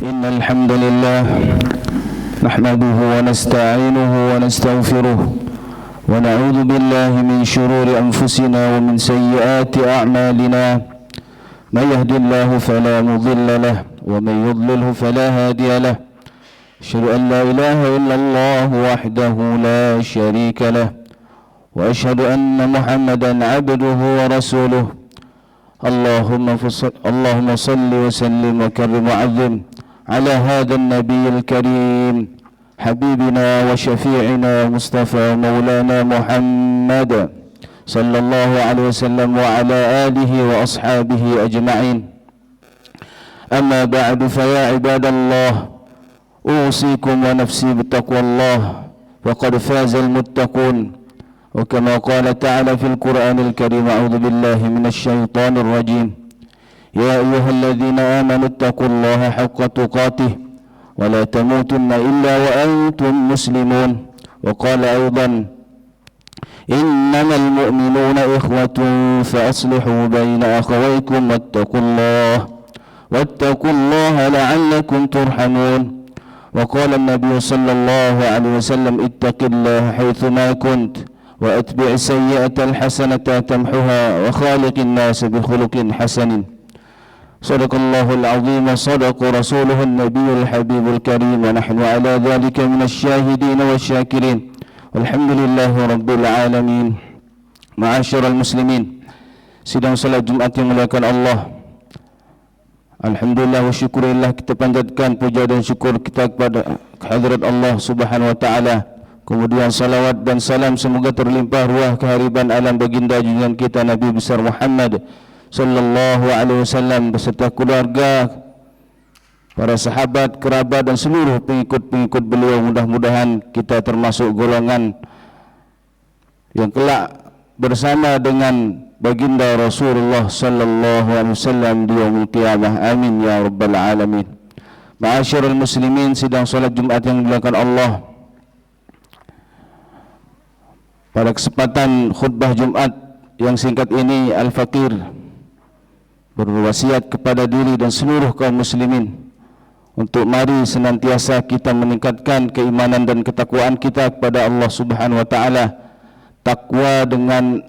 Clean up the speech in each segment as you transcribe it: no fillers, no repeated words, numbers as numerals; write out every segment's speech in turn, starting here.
إن الحمد لله نحمده ونستعينه ونستغفره ونعوذ بالله من شرور أنفسنا ومن سيئات أعمالنا من يهد الله فلا مضل له ومن يضلله فلا هادي له أشهد أن لا إله إلا الله وحده لا شريك له وأشهد أن محمدا عبده ورسوله اللهم صل وسلم وكرم وعظم على هذا النبي الكريم حبيبنا وشفيعنا مصطفى مولانا محمد صلى الله عليه وسلم وعلى آله وأصحابه أجمعين. أما بعد فيا عباد الله أوصيكم ونفسي بتقوى الله وقد فاز المتقون. وكما قال تعالى في القرآن الكريم أعوذ بالله من الشيطان الرجيم يا أيها الذين آمنوا اتقوا الله حق تقاته ولا تموتن إلا وأنتم مسلمون. وقال أيضا إنما المؤمنون إخوة فأصلحوا بين أخويكم واتقوا الله لعلكم ترحمون. وقال النبي صلى الله عليه وسلم اتق الله حيثما كنت وأتبع السيئة الحسنة تمحها وخالق الناس بخلق حسن. صدق الله العظيم وصدق رسوله النبي الحبيب الكريم ونحن على ذلك من الشاهدين والشاكرين والحمد لله رب العالمين. Ma'asyiral muslimin, sidang salat Jumat yang dimuliakan Allah, alhamdulillah wa syukurillah, kita panjatkan puja dan syukur kita kepada kehadirat Allah Subhanahu wa taala. Kemudian salawat dan salam semoga terlimpah ruah kehariban alam baginda junjungan kita Nabi besar Muhammad sallallahu alaihi wasallam beserta keluarga, para sahabat, kerabat dan seluruh pengikut-pengikut beliau. Mudah-mudahan kita termasuk golongan yang kelak bersama dengan baginda Rasulullah sallallahu alaihi wasallam di yaumul qiyamah. Amin ya rabbal alamin. Ma'asyiral muslimin, sidang salat Jumat yang dimuliakan Allah, pada kesempatan khutbah Jumat yang singkat ini, Al-Fakir berwasiat kepada diri dan seluruh kaum muslimin untuk mari senantiasa kita meningkatkan keimanan dan ketakwaan kita kepada Allah Subhanahu wa taala. Takwa dengan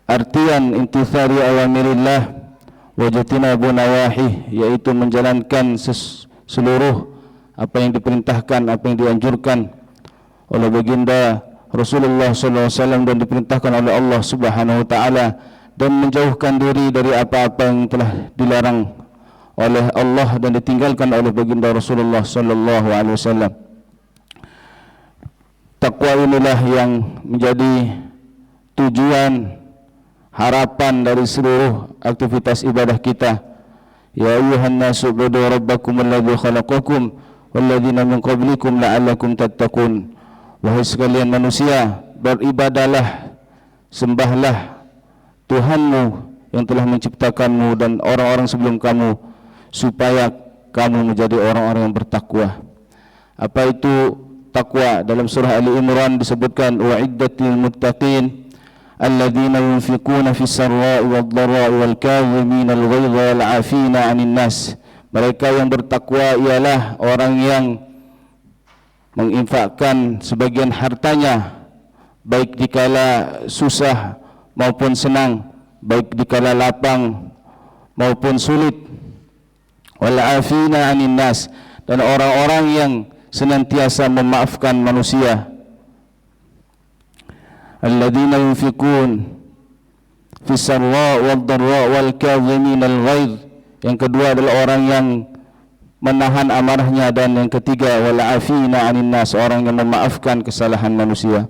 artian intisari awamirillah wa jatinabu nawahih, yaitu menjalankan seluruh apa yang diperintahkan, apa yang dianjurkan oleh baginda Rasulullah SAW dan diperintahkan oleh Allah Subhanahu wa taala, dan menjauhkan diri dari apa-apa yang telah dilarang oleh Allah dan ditinggalkan oleh baginda Rasulullah sallallahu alaihi wasallam. Takwa inilah yang menjadi tujuan, harapan dari seluruh aktivitas ibadah kita. Ya ayyuhan nasu ubudu rabbakum alladzi khalaqakum walladzina min qablikum la'allakum tattaqun. Wahai sekalian manusia, beribadahlah, sembahlah Tuhanmu yang telah menciptakanmu dan orang-orang sebelum kamu, supaya kamu menjadi orang-orang yang bertakwa. Apa itu takwa? Dalam surah Ali Imran disebutkan wa'iddatil muttaqin alladzina yunfiquna fis sarra'i wad dharra'i wal kadhimina al ghaidha wal 'afina 'anil nas. Mereka yang bertakwa ialah orang yang menginfakkan sebagian hartanya, baik dikala susah maupun senang, baik dikala lapang maupun sulit. Wal 'afina 'anil nas, dan orang-orang yang senantiasa memaafkan manusia. Alladzina yunfiqun fis sarra' wad dharra' wal kadhimin al ghaidh. Yang kedua adalah orang yang menahan amarahnya, dan yang ketiga wal 'afina 'anil nas, orang yang memaafkan kesalahan manusia.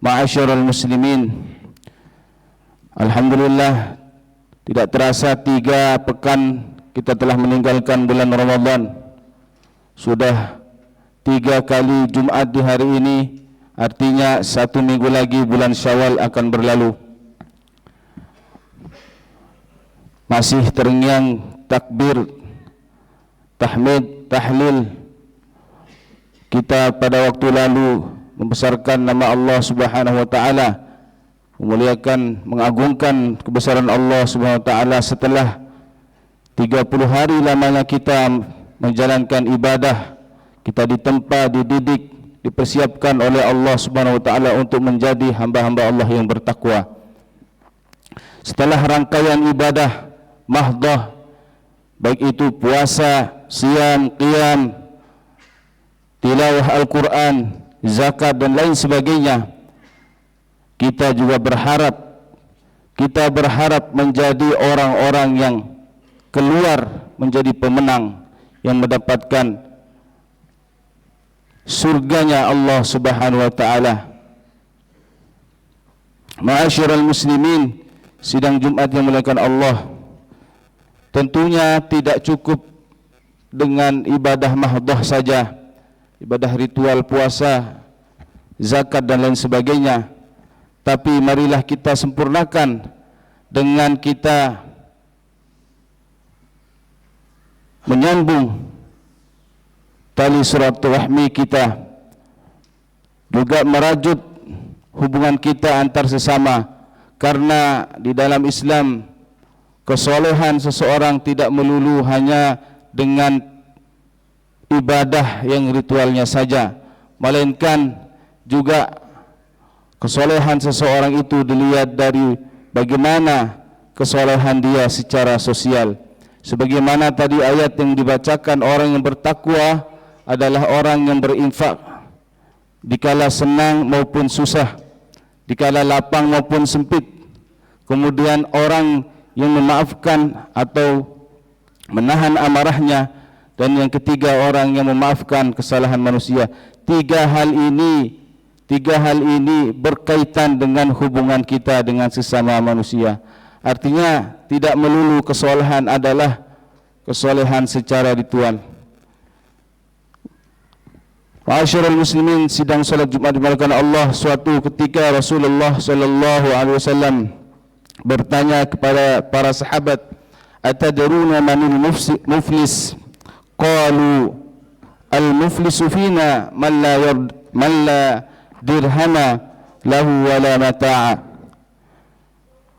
Ma'asyiral muslimin, alhamdulillah, tidak terasa 3 pekan kita telah meninggalkan bulan Ramadan. Sudah 3 kali Jumat di hari ini, artinya 1 minggu lagi bulan Syawal akan berlalu. Masih terngiang takbir, tahmid, tahlil kita pada waktu lalu, membesarkan nama Allah Subhanahu wa taala, memuliakan, mengagungkan kebesaran Allah Subhanahu wa taala setelah 30 hari lamanya kita menjalankan ibadah, kita ditempa, dididik, dipersiapkan oleh Allah Subhanahu wa taala untuk menjadi hamba-hamba Allah yang bertakwa. Setelah rangkaian ibadah mahdhah, baik itu puasa, siam, qiyam, tilawah Al-Quran, zakat dan lain sebagainya, kita juga berharap menjadi orang-orang yang keluar menjadi pemenang, yang mendapatkan surganya Allah Subhanahu wa taala. Ma'asyiral muslimin, sidang Jumat yang dimuliakan Allah, tentunya tidak cukup dengan ibadah mahdhah saja, ibadah ritual puasa, zakat dan lain sebagainya, tapi marilah kita sempurnakan dengan kita menyambung tali silaturahmi kita, juga merajut hubungan kita antar sesama, karena di dalam Islam kesolehan seseorang tidak melulu hanya dengan ibadah yang ritualnya saja, melainkan juga kesolehan seseorang itu dilihat dari bagaimana kesolehan dia secara sosial. Sebagaimana tadi ayat yang dibacakan, orang yang bertakwa adalah orang yang berinfak dikala senang maupun susah, dikala lapang maupun sempit. Kemudian orang yang memaafkan atau menahan amarahnya, dan yang ketiga orang yang memaafkan kesalahan manusia. Tiga hal ini berkaitan dengan hubungan kita dengan sesama manusia. Artinya tidak melulu kesolehan adalah kesolehan secara ritual. Ma'asyiral muslimin, sidang salat Jumat dimuliakan Allah, suatu ketika Rasulullah sallallahu alaihi wasallam bertanya kepada para sahabat, "Atadruna manil muflis?" Qalu, "Al-muflisu fina man la dirhama lahu wa la mata'a."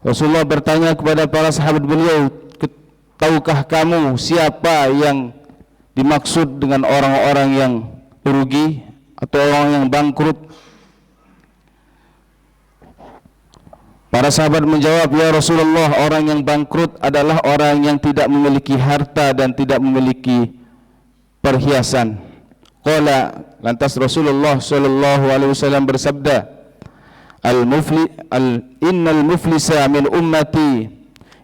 Rasulullah bertanya kepada para sahabat beliau, "Tahukah kamu siapa yang dimaksud dengan orang-orang yang rugi atau orang yang bangkrut?" Para sahabat menjawab, "Ya Rasulullah, orang yang bangkrut adalah orang yang tidak memiliki harta dan tidak memiliki perhiasan." Qala, lantas Rasulullah sallallahu alaihi wasallam bersabda, "Innal muflisa min ummati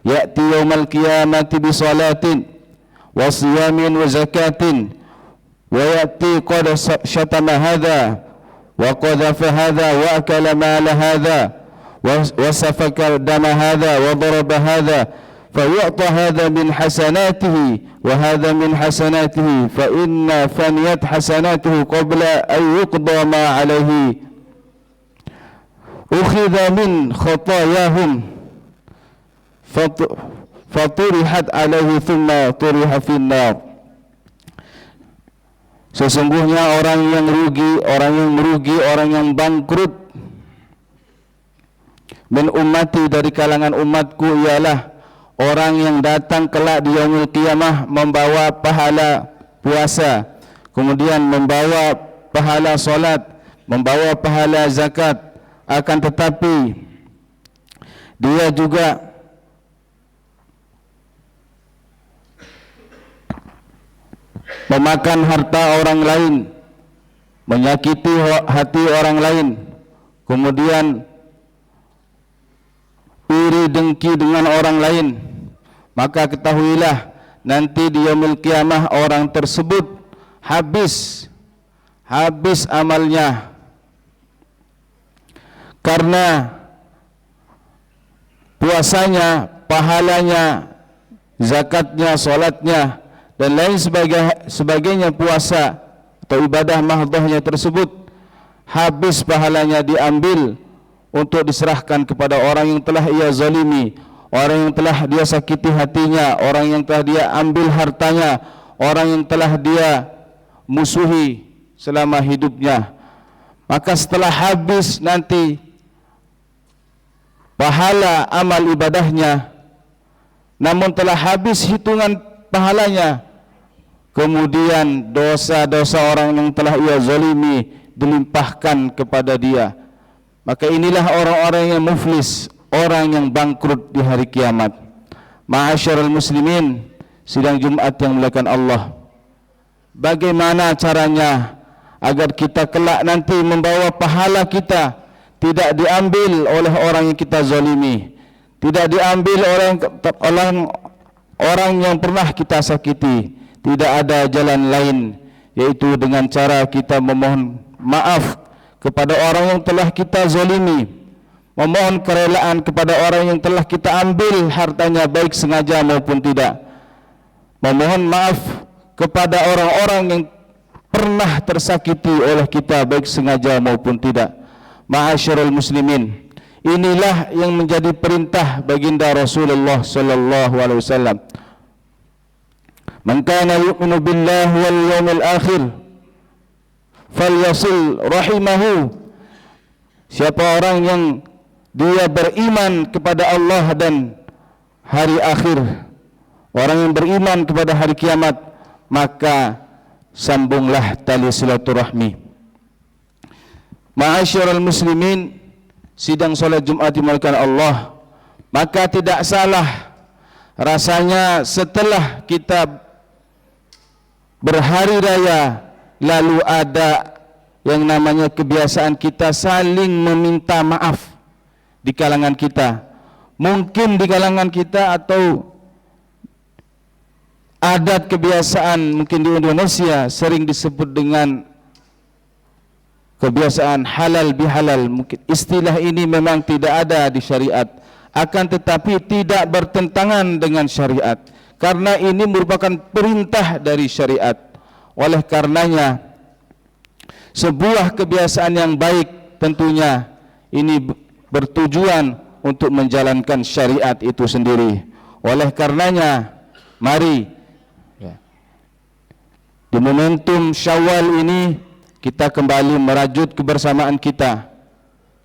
ya'ti yawmal qiyamati bi salatin wa siyamin wa zakatin wa ya'ti qad syatama hadha wa qadhafa hadha wa akala mala hadha wa safaka dama hadha wa daraba hadha فيعطى هذا من حسناته وهذا من حسناته فإن فنيت حسناته قبل أن يقضى ما عليه أخذ من خطاياهم فطرحت عليه ثم طرح في النار." Sesungguhnya orang yang merugi, orang yang bangkrut min ummati, dari kalangan umatku, ialah orang yang datang kelak di yaumul qiyamah membawa pahala puasa, kemudian membawa pahala solat, membawa pahala zakat, akan tetapi dia juga memakan harta orang lain, menyakiti hati orang lain, kemudian iri dengki dengan orang lain, maka ketahuilah nanti di yaumul qiyamah orang tersebut habis amalnya, karena puasanya, pahalanya, zakatnya, solatnya dan lain sebagainya puasa atau ibadah mahdhahnya tersebut habis pahalanya, diambil untuk diserahkan kepada orang yang telah ia zalimi, orang yang telah dia sakiti hatinya, orang yang telah dia ambil hartanya, orang yang telah dia musuhi selama hidupnya. Maka setelah habis nanti pahala amal ibadahnya, namun telah habis hitungan pahalanya, kemudian dosa-dosa orang yang telah ia zalimi dilimpahkan kepada dia, maka inilah orang-orang yang muflis, orang yang bangkrut di hari kiamat. Ma'asyiral muslimin, sidang Jumat yang dimuliakan Allah, bagaimana caranya agar kita kelak nanti membawa pahala kita tidak diambil oleh orang yang kita zalimi, tidak diambil oleh orang yang pernah kita sakiti? Tidak ada jalan lain, yaitu dengan cara kita memohon maaf kepada orang yang telah kita zalimi, memohon kerelaan kepada orang yang telah kita ambil hartanya baik sengaja maupun tidak, memohon maaf kepada orang-orang yang pernah tersakiti oleh kita baik sengaja maupun tidak. Ma'asyiral muslimin, inilah yang menjadi perintah baginda Rasulullah sallallahu alaihi wasallam. Man kana yu'minu billahi wal yawmil akhir falyasil rahimahu. Siapa orang yang dia beriman kepada Allah dan hari akhir, orang yang beriman kepada hari kiamat, maka sambunglah tali silaturahmi. Ma'asyiral muslimin, sidang salat Jumat dimuliakan Allah, maka tidak salah rasanya setelah kita berhari raya lalu ada yang namanya kebiasaan kita saling meminta maaf di kalangan kita. Mungkin di kalangan kita atau adat kebiasaan mungkin di Indonesia sering disebut dengan kebiasaan halal bihalal. Mungkin istilah ini memang tidak ada di syariat, akan tetapi tidak bertentangan dengan syariat, karena ini merupakan perintah dari syariat. Oleh karenanya sebuah kebiasaan yang baik tentunya ini bertujuan untuk menjalankan syariat itu sendiri. Oleh karenanya mari di momentum Syawal ini kita kembali merajut kebersamaan kita,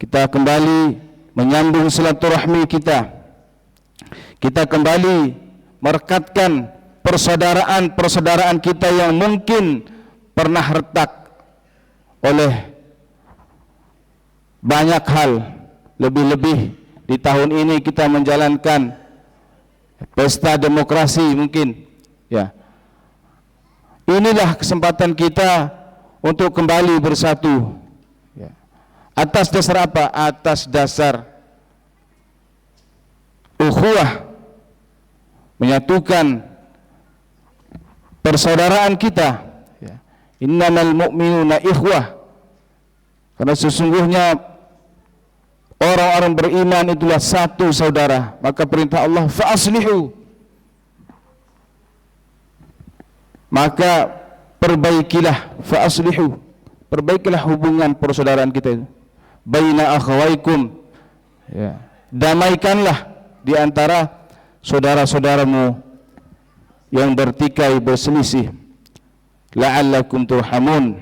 kita kembali menyambung silaturahmi kita kembali merekatkan persaudaraan kita yang mungkin pernah retak oleh banyak hal. Lebih-lebih di tahun ini kita menjalankan pesta demokrasi mungkin, ya. Inilah kesempatan kita untuk kembali bersatu, ya. Atas dasar apa? Atas dasar ukhuwah, menyatukan persaudaraan kita, ya. Innamal mu'minuna ikhwah, karena sesungguhnya orang-orang beriman itulah satu saudara. Maka perintah Allah fa'aslihu, maka perbaikilah, fa'aslihu, perbaikilah hubungan persaudaraan kita itu. Baina akhawaikum, ya. Damaikanlah di antara saudara-saudaramu yang bertikai berselisih. La'allakum turhamun,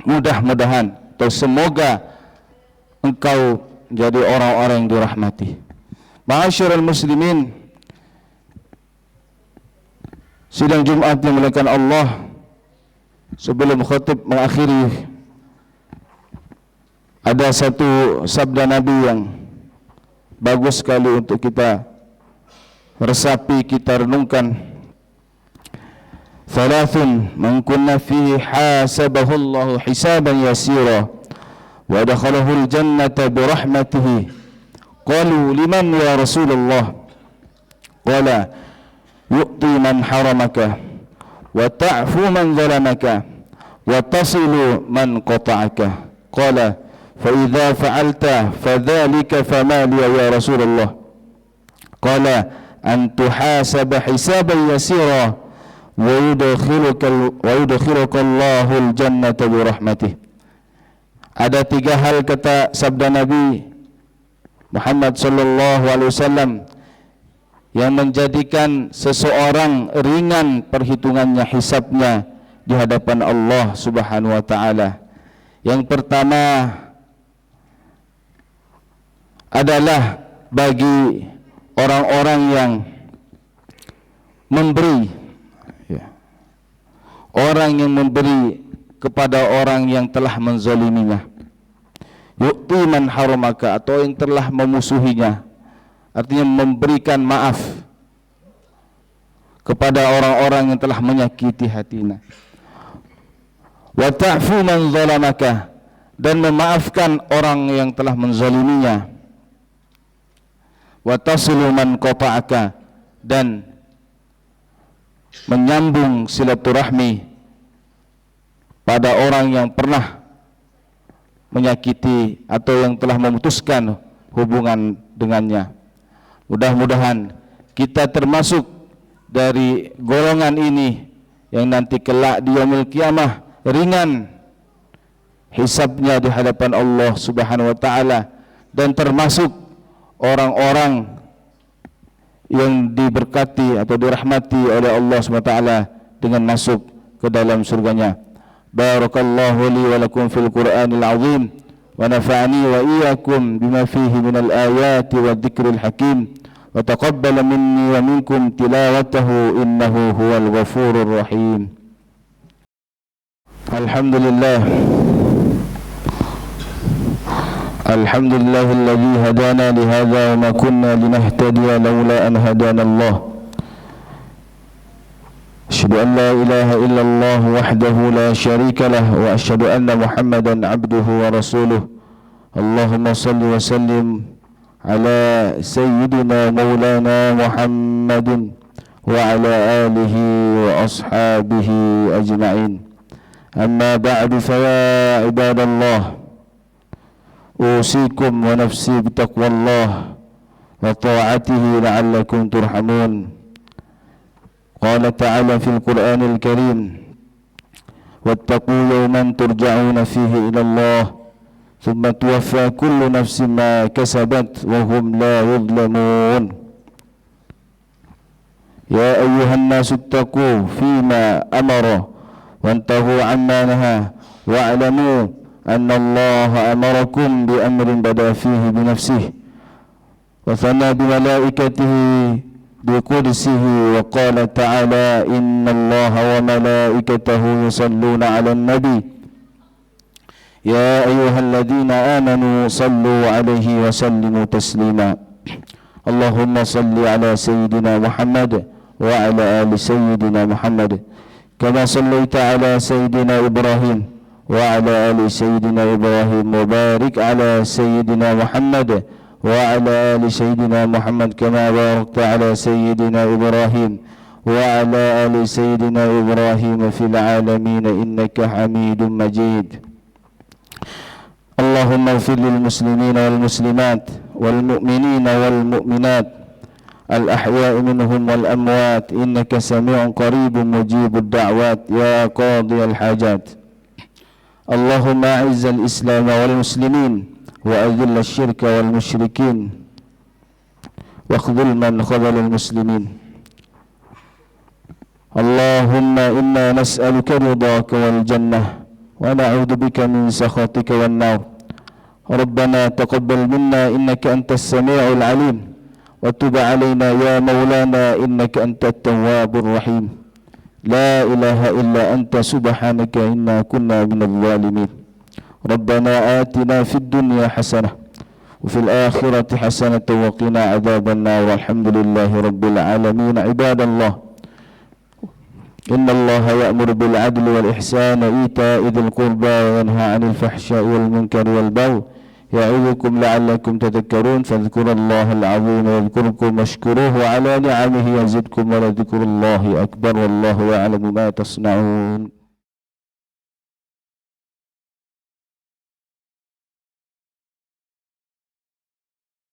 mudah-mudahan atau semoga engkau jadi orang-orang yang dirahmati. Ma'asyiral muslimin, sidang Jumat yang dimuliakan Allah, sebelum khatib mengakhiri, ada satu sabda Nabi yang bagus sekali untuk kita resapi, kita renungkan. Thalathun man kunna fihi hasabahu Allahu hisaban yasira wa adkhalahu al-jannata bi rahmatihi. Qalu liman ya Rasulullah? Qala yu'ti man haramaka wa ta'fu man zalamaka wa tasilu man qata'aka. Qala fa idza fa'alta fadhalika fama li ya Rasulullah? Qala an tuhasaba hisaban yasira wa yudkhiluka Allahul jannata bi rahmatih. Ada tiga hal, kata sabda Nabi Muhammad sallallahu alaihi wasallam, yang menjadikan seseorang ringan perhitungannya, hisabnya di hadapan Allah Subhanahu wa taala. Yang pertama adalah bagi orang-orang yang memberi, ya. orang yang memberi kepada orang yang telah menzaliminya. Yu'ti man haramaka, atau yang telah memusuhinya, artinya memberikan maaf kepada orang-orang yang telah menyakiti hatinya. Wa ta'fu man zalamaka, dan memaafkan orang yang telah menzaliminya. Wa tasilu man qata'aka, dan menyambung silaturahmi pada orang yang pernah menyakiti atau yang telah memutuskan hubungan dengannya. Mudah-mudahan kita termasuk dari golongan ini yang nanti kelak di yaumil qiyamah ringan hisabnya di hadapan Allah Subhanahu wa taala, dan termasuk orang-orang yang diberkati atau dirahmati oleh Allah Subhanahu wa taala dengan masuk ke dalam surganya. Barakallahu li wa lakum fil Qur'anil azim wa nafa'ani wa iyyakum bima fihi minal ayati wa dzikril hakim wa taqabbala minni wa minkum tilawatahu innahu huwal ghafurur rahim. Alhamdulillah, alhamdulillahilladzi hadana li hadza wa ma kunna linahtadiya laula an hadana Allah. Asyhadu an la ilaha illallah wahdahu la syarika lah wa asyhadu anna Muhammadan abduhu wa rasuluh. Allahumma salli wa sallim ala sayyidina maulana Muhammadin wa ala alihi wa ashabihi ajma'in. Amma ba'du, fa ya ibadallah, usikum wa nafsi bitaqwallah wa ta'atihi la'allakum turhamun. Qala ta'ala fil Qur'anil Karim, wattaqu yawman turja'una fihi ila Allah thumma tuwaffa kullu nafsin ma kasabat wa hum la yudlamun. Ya ayyuhan nasu ittaqu fima amara wantahu amma naha wa'lamu anna Allah amarakum bi amrin bada fihi bi nafsihi wa thana bi malaikatihi bi qudsihi wa qala ta'ala inna Allah wa malaikatahu yusalluna 'alan nabi ya ayyuhalladhina amanu sallu 'alaihi wa sallimu taslima. Allahumma salli 'ala sayyidina Muhammad wa 'ala ali sayyidina Muhammad kama sallaita 'ala sayyidina Ibrahim wa 'ala ali sayyidina Ibrahim wa barik 'ala sayyidina Muhammad wa 'ala ali sayyidina Muhammad kama barakta 'ala sayyidina Ibrahim wa 'ala ali sayyidina Ibrahim fil 'alamin innaka Hamidum Majid. Allahumma ighfir lil muslimina wal muslimat wal mu'minina wal mu'minat al ahya'i minhum wal amwat innaka sami'un qaribun mujibud da'wat ya qadiyal hajat. Allahumma a'izzal islam wal muslimin wa adhil asyirka wal musyrikin wa khudhul man khadhal al muslimin. Allahumma inna nas'aluka ridhaka wal jannah wa na'udzu bika min sakhatika wan nar. Rabbana taqabbal minna innaka antas sami'ul alim wa tub 'alaina ya maulana innaka antat tawwabur rahim. La ilaha illa anta subhanaka inna kunna minadh dhalimin. Rabbana atina fid dunya hasanah wa fil akhirati hasanah wa qina adzaban nar. Walhamdulillahi rabbil alamin. Ibadallah, inna Allaha ya'muru bil 'adli wal ihsani wa ita'i dzil qurba wa yanha 'anil fahsya'i wal munkari wal baghi ya'idzukum la'allakum tadhakkarun. Fadhkurullahal 'azima yadhkurkum washkuruhu 'ala ni'amihi yazidkum wa la dhikrullahi akbar wallahu ya'lamu ma tasna'un.